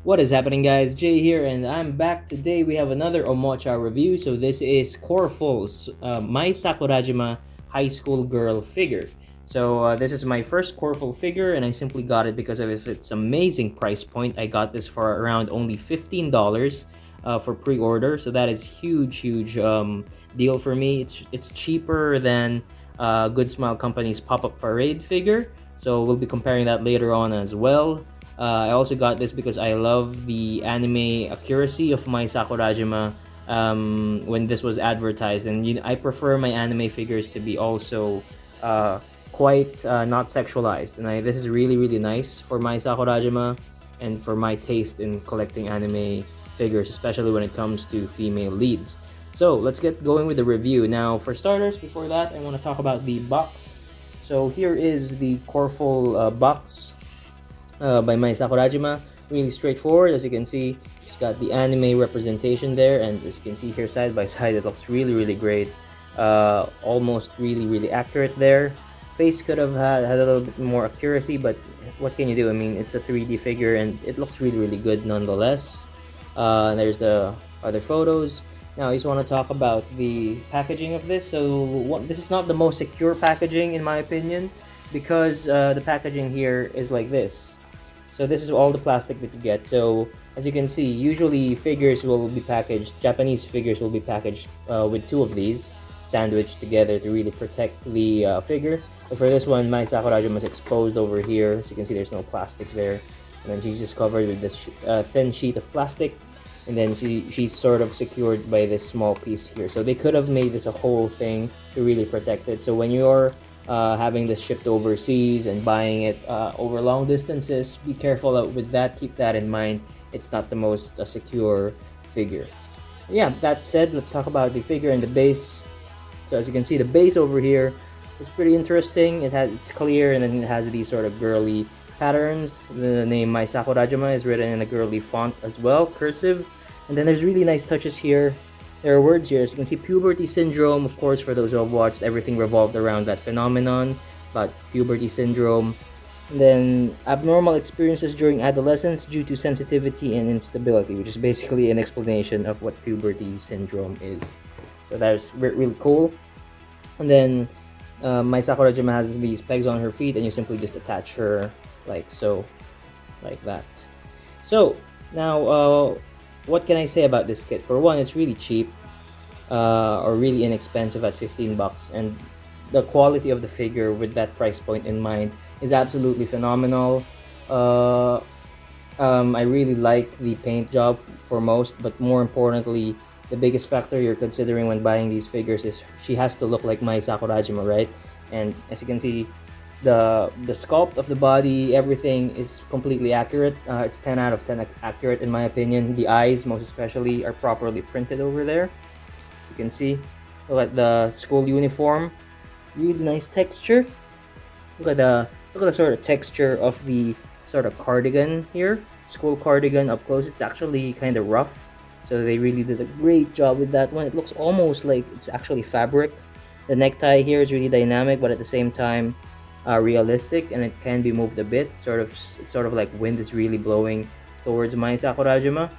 What is happening, guys? Jay here, and I'm back. Today we have another Omocha review. So this is Coreful's Mai Sakurajima high school girl figure. This is my first Coreful figure, and I simply got it because of its amazing price point. I got this for around only $15 for pre-order, so that is huge deal for me. It's cheaper than Good Smile Company's pop-up parade figure. So we'll be comparing that later on as well. I also got this because I love the anime accuracy of Mai Sakurajima when this was advertised, and I prefer my anime figures to be also quite not sexualized, and this is really nice for Mai Sakurajima and for my taste in collecting anime figures, especially when it comes to female leads. So let's get going with the review. Now, for starters, before that, I want to talk about the box. So here is the Coreful box by Mai Sakurajima. Really straightforward. As you can see, it's got the anime representation there, and as you can see here side by side, it looks really great. Almost really accurate there. Face could have had a little bit more accuracy, but what can you do? I mean, it's a 3D figure and it looks really good nonetheless. There's the other photos. Now, I just want to talk about the packaging of this. This is not the most secure packaging in my opinion, because the packaging here is like this. So this is all the plastic that you get. So as you can see, usually figures will be packaged, Japanese figures will be packaged with two of these sandwiched together to really protect the figure. But for this one, Mai Sakurajima is exposed over here. So you can see there's no plastic there. And then she's just covered with this thin sheet of plastic. And then she's sort of secured by this small piece here. So they could have made this a whole thing to really protect it. So when you're having this shipped overseas and buying it over long distances, be careful with that. Keep that in mind. It's not the most secure figure. Yeah, that said, let's talk about the figure and the base. So as you can see, the base over here is pretty interesting. It's clear, and then it has these sort of girly patterns. The name Mai Sakurajima is written in a girly font as well, cursive. And then there's really nice touches here. There are words here. As you can see, puberty syndrome, of course, for those who have watched, everything revolved around that phenomenon, but puberty syndrome. And then abnormal experiences during adolescence due to sensitivity and instability, which is basically an explanation of what puberty syndrome is. So that's really cool. And then Mai Sakurajima has these pegs on her feet, and you simply just attach her like so, like that. So now, what can I say about this kit? For one, it's really cheap or really inexpensive at 15 bucks, and the quality of the figure with that price point in mind is absolutely phenomenal. I really like the paint job for most, but more importantly, the biggest factor you're considering when buying these figures is she has to look like Mai Sakurajima, right? And as you can see, the sculpt of the body, everything is completely accurate. It's 10 out of 10 accurate in my opinion. The eyes, most especially, are properly printed over there. As you can see, look at the school uniform, really nice texture. Look at the sort of texture of the sort of cardigan here, school cardigan up close. It's actually kind of rough, so they really did a great job with that one. It looks almost like it's actually fabric. The necktie here is really dynamic, but at the same time realistic, and it can be moved a bit. It's sort of like wind is really blowing towards Mai Sakurajima.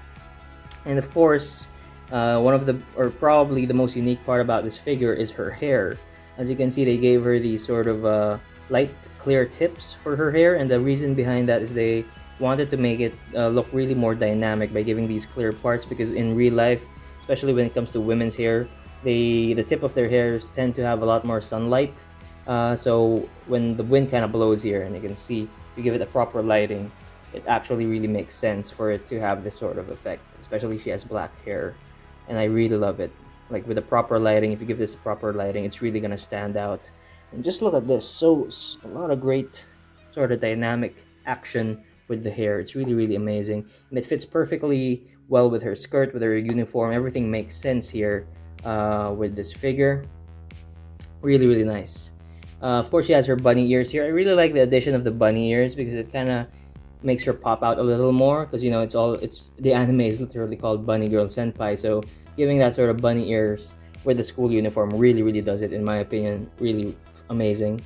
And of course, one of the, or probably the most unique part about this figure is her hair. As you can see, they gave her these sort of light clear tips for her hair, and the reason behind that is they wanted to make it look really more dynamic by giving these clear parts, because in real life, especially when it comes to women's hair, the tip of their hairs tend to have a lot more sunlight. So when the wind kind of blows here, and you can see, if you give it a proper lighting, it actually really makes sense for it to have this sort of effect, especially she has black hair, and I really love it. Like with the proper lighting, if you give this proper lighting, it's really gonna stand out. And just look at this, so a lot of great sort of dynamic action with the hair. It's really amazing, and it fits perfectly well with her skirt, with her uniform. Everything makes sense here with this figure. Really nice. Of course, she has her bunny ears here. I really like the addition of the bunny ears because it kind of makes her pop out a little more, because you know it's the anime is literally called Bunny Girl Senpai, so giving that sort of bunny ears with the school uniform really does it, in my opinion. Really amazing.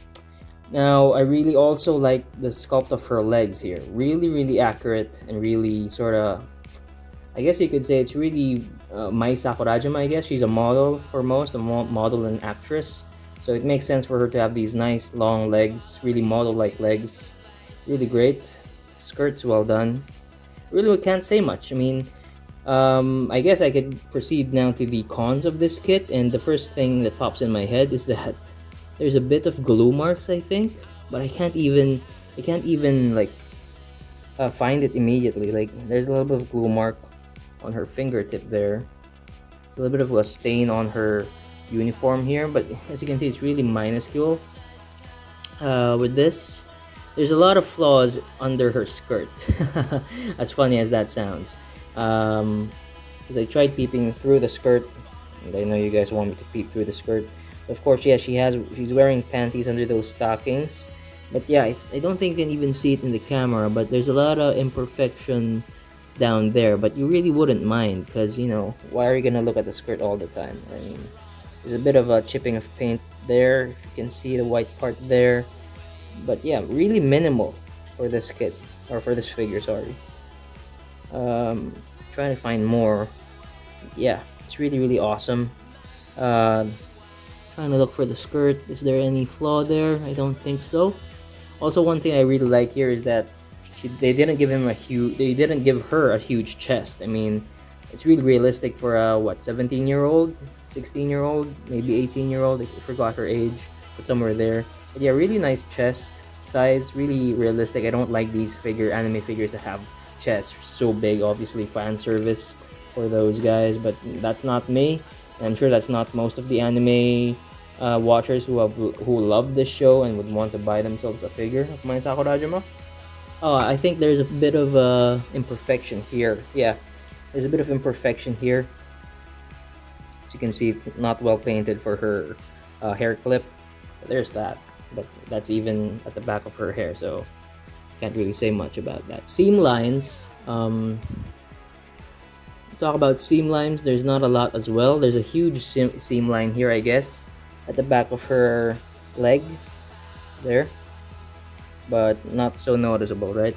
Now, I really also like the sculpt of her legs here. Really, really accurate and really sort of, I guess you could say it's really Mai Sakurajima, I guess. She's a model for most, a model and actress. So it makes sense for her to have these nice long legs, really model-like legs. Really great. Skirts well done. Really can't say much. I mean, I guess I could proceed now to the cons of this kit, and the first thing that pops in my head is that there's a bit of glue marks, I think, but I can't even like find it immediately. Like there's a little bit of glue mark on her fingertip there, a little bit of a stain on her uniform here, but as you can see, it's really minuscule. With this, there's a lot of flaws under her skirt. As funny as that sounds. Because I tried peeping through the skirt, and I know you guys want me to peep through the skirt. Of course, yeah, she's wearing panties under those stockings. But yeah, I don't think you can even see it in the camera, but there's a lot of imperfection down there. But you really wouldn't mind, because, you know, why are you gonna look at the skirt all the time? I mean, there's a bit of a chipping of paint there, if you can see the white part there. But yeah, really minimal for this kit, or for this figure, sorry. Trying to find more. Yeah, it's really, really awesome. Um, Trying to look for the skirt. Is there any flaw there? I don't think so. Also, one thing I really like here is that they didn't give they didn't give her a huge chest. I mean, it's really realistic for a 17-year-old, 16-year-old, maybe 18-year-old. I forgot her age, but somewhere there. But yeah, really nice chest size, really realistic. I don't like these anime figures that have chests so big. Obviously, fan service for those guys, but that's not me. And I'm sure that's not most of the anime watchers who love this show and would want to buy themselves a figure of Mai Sakurajima. Oh, I think there's a bit of imperfection here. Yeah, there's a bit of imperfection here. As you can see, it's not well painted for her hair clip. There's that, but that's even at the back of her hair, so can't really say much about that. Seam lines. Talk about seam lines. There's not a lot as well. There's a huge seam line here, I guess, at the back of her leg there, but not so noticeable, right?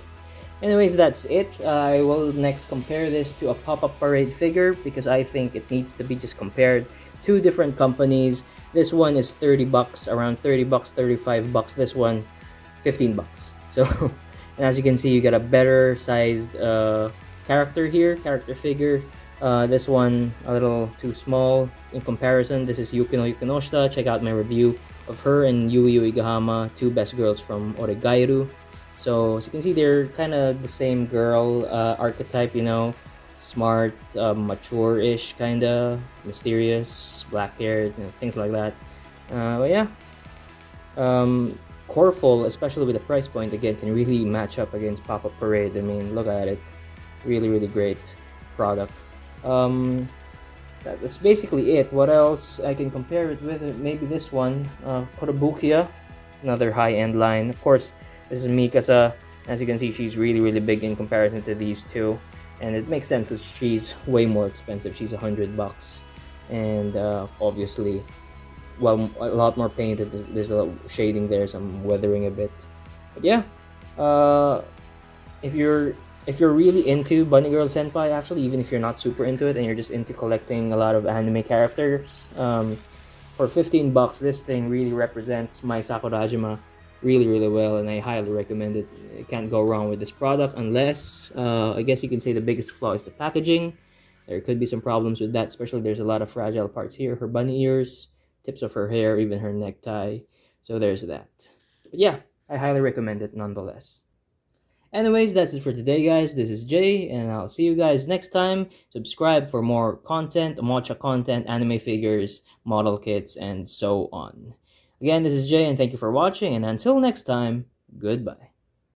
Anyways, that's it. I will next compare this to a pop-up parade figure because I think it needs to be just compared. Two different companies. This one is 30 bucks, around 30 bucks, 35 bucks. This one, 15 bucks. So, and as you can see, you got a better sized character here, character figure. This one a little too small in comparison. This is Yukino Yukinoshita. Check out my review of her and Yui Uegahama, two best girls from Oregairu. So as you can see, they're kind of the same girl archetype, you know, smart, mature-ish, kind of mysterious, black-haired, you know, things like that. But yeah, Coreful, especially with the price point, again, can really match up against Pop-Up Parade. I mean, look at it, really, really great product. That's basically it. What else I can compare it with? Maybe this one, Kotobukiya, another high-end line. Of course, this is Mikasa. As you can see, she's really, really big in comparison to these two, and it makes sense because she's way more expensive. She's 100 bucks, and obviously, well, a lot more painted. There's a lot of shading there, some weathering a bit. But yeah, if you're really into Bunny Girl Senpai, actually, even if you're not super into it and you're just into collecting a lot of anime characters, for 15 bucks, this thing really represents Mai Sakurajima really, really well, and I highly recommend it. You can't go wrong with this product, unless I guess you can say the biggest flaw is the packaging. There could be some problems with that, especially there's a lot of fragile parts here. Her bunny ears, tips of her hair, even her necktie. So there's that. But yeah, I highly recommend it nonetheless. Anyways, that's it for today, guys. This is Jay, and I'll see you guys next time. Subscribe for more content, Omocha content, anime figures, model kits, and so on. Again, this is Jay, and thank you for watching, and until next time, goodbye.